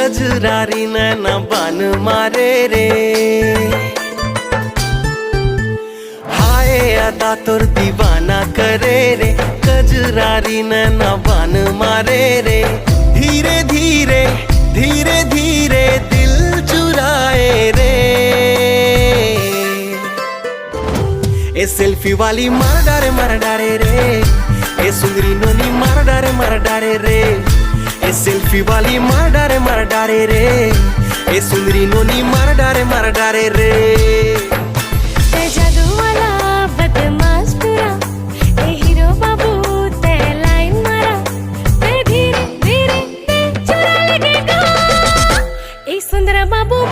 कजरारी नैना बान मारे रे। हाय अदा तोर दीवाना करे रे, कजरारी नैना बान मारे रे। धीरे धीरे धीरे धीरे दिल चुराए रे। ए सेल्फी वाली मार डारे रे, ए सुंदरी नोनी मार डारे रे। ए सेल्फी वाली मार डारे रे, ए सुंदरी नोनी मार डारे रे। ए जादू वाला बदमाश पूरा, ए हीरो बाबू ते लाइन मारा। ते धीरे धीरे ते चुरा लगेगा, ए सुंदरा बाबू